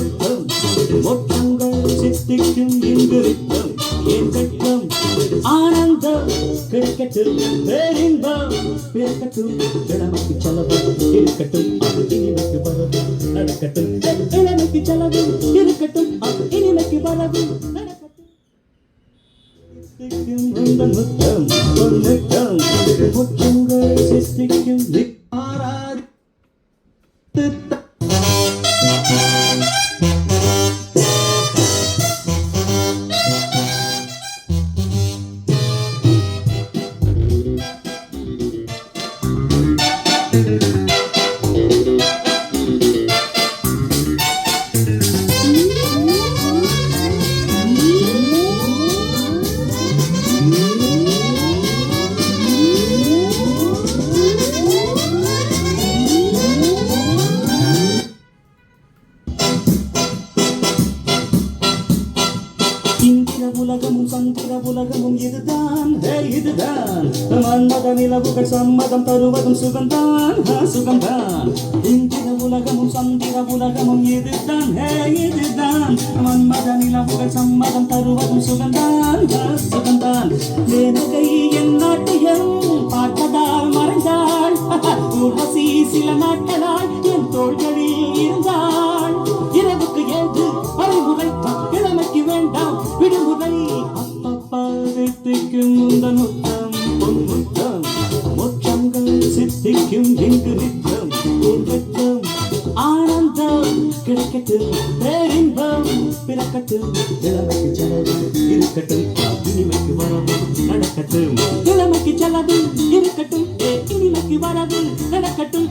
முத்தம் மொத்தங்கள் சித்திக்கும் இங்கு நித்தம் என் கட்டம் ஆனந்தம் கிடைக்கட்டும் பேரின்பம் பிறக்கட்டும் இளமைக்கு செலவு இருக்கட்டும் அது இனிமைக்கு வரவு நடக்கட்டும் இளமைக்கு செலவு இருக்கட்டும் அது இனிமைக்கு வரவு முத்தம் முத்தம் முத்தங்கள் சித்திக்கும் உலகமும் சந்திர உலகமும் இதுதான் இதுதான் மன்மத நிலவுகள் சம்மதம் தருவதும் சுகந்தான் சுகந்தான் இந்திர உலகமும் சந்திர உலகமும் இதுதான் இதுதான் மன்மத நிலவுகள் சம்மதம் தருவதும் சுகந்தான் சுகந்தான் மேனகை என் நாட்டியம் பார்த்ததால் மறைந்தாள் ஊர்வசி சில நாட்களால் என் தோள்களில் இருந்தாள் இரவுக்கு ஏது அறிவுரை இளமைக்கு வேண்டாம் விடுமுறை அப்பப்பா சித்திக்கும் முந்தன் முத்தம் பொன் முத்தம் மொற்றங்கள் சித்திக்கும் இங்கு நித்தம் என் வெட்கம் ஆனந்தம் கிடைக்கட்டும் பேரின்பம் பிறக்கட்டும் இளமைக்கு செலவு இருக்கட்டும் இனிமைக்கு வரவு நடக்கட்டும் இளமைக்கு செலவு இருக்கட்டும் இனிமைக்கு வரவு நடக்கட்டும்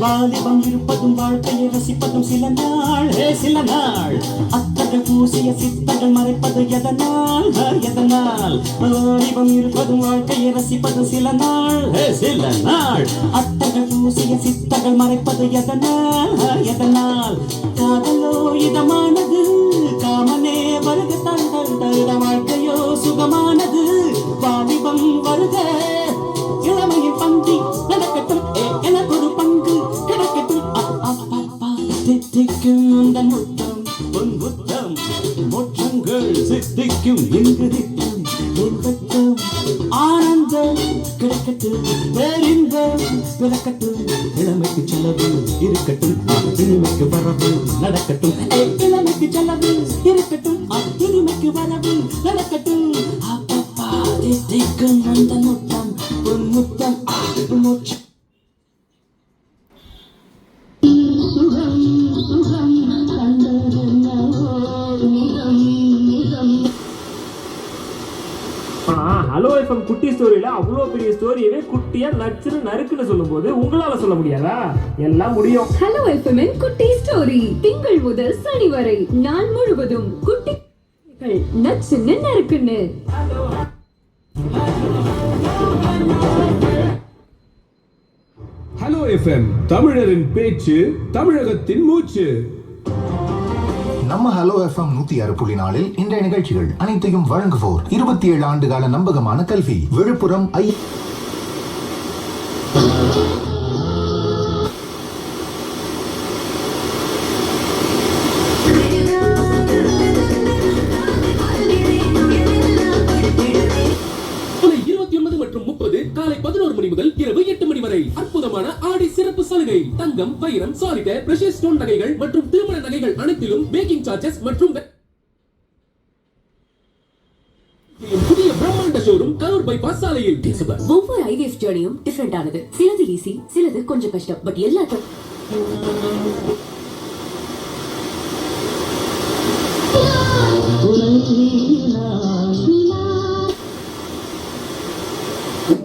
வாலிபம் இருப்பதும் வாழ்க்கையை ரசிப்பதும் சில நாள் அத்தகள் பூசிய சித்தகள் மறைப்பது எதனால் எதனால் வாலிபம் இருப்பதும் வாழ்க்கையை ரசிப்பதும் சில நாள் அத்தகள் பூசிய சித்தகள் மறைப்பது எதனால் காதலோ இதமானது காமனே வருக தங்கள் தருட வாழ்க்கையோ சுகமானது வாலிபம் வருக இளமையின் பந்தி நடக்கட்டும் எனக்கு ஒரு பங்கு கிடைக்கட்டும் சித்திக்கும் உந்தன் முத்தம் பொன் முத்தம் மொற்றங்கள் சித்திக்கும் இங்கு நித்தம் என் வெட்கம் ஆனந்தம் கிடைக்கட்டும் பேரின்பம் பிறக்கட்டும் இளமைக்கு செலவு இருக்கட்டும் இனிமைக்கு வரவு நடக்கட்டும் இளமைக்கு செலவு இருக்கட்டும் இனிமைக்கு வரவு நடக்கட்டும் அப்பப்பா சித்திக்கும் உந்தன் முத்தம் பொன் முத்தம் மொற்றம் ஹலோ எஃப்எம் குட்டி ஸ்டோரியில அவ்வளோ பெரிய ஸ்டோரியவே குட்டியா நச்சுன்னு நறுக்குன்னு சொல்லும் போது உங்களால சொல்ல முடியாதா? எல்லாம் முடியும். ஹலோ எஃப்எம் குட்டி ஸ்டோரி திங்கள் முதல் சனி வரை நாள் முழுவதும் குட்டி நச்சுன்னு நறுக்குன்னு. ஹலோ எஃப்எம் தமிழரின் பேச்சு தமிழகத்தின் மூச்சு. நம்ம ஹலோ எஃப்எம் 106.4 இன்றைய நிகழ்ச்சிகள் அனைத்தையும் வழங்குவோர் 27 ஆண்டுகால நம்பகமான கல்வி விழுப்புரம் காலை 11 மணி முதல் இரவு 8 மணி வரை அற்புதமான ஆடி சிறப்பு சலுகை. தங்கம், வைரம், சாலிடர், பிரஷியஸ் ஸ்டோன் நகைகள் மற்றும் திருமண நகைகள் அனைத்திலும் மேக்கிங் சார்ஜஸ் மற்றும் புதிய பிரம்மாண்ட ஷோரூம் கரூர் பைபாஸ் சாலையில். ஒவ்வொரு ஐவிஎஃப் ஜர்னியும் டிஃபரெண்ட் ஆனது. சிலது ஈஸி, சிலது கொஞ்சம் கஷ்டம். பட் எல்லாத்தையும்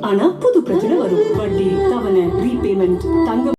ஆனா புது பிரச்சனை வரும். வட்டி, தவணை, ரீபேமெண்ட், தங்கம்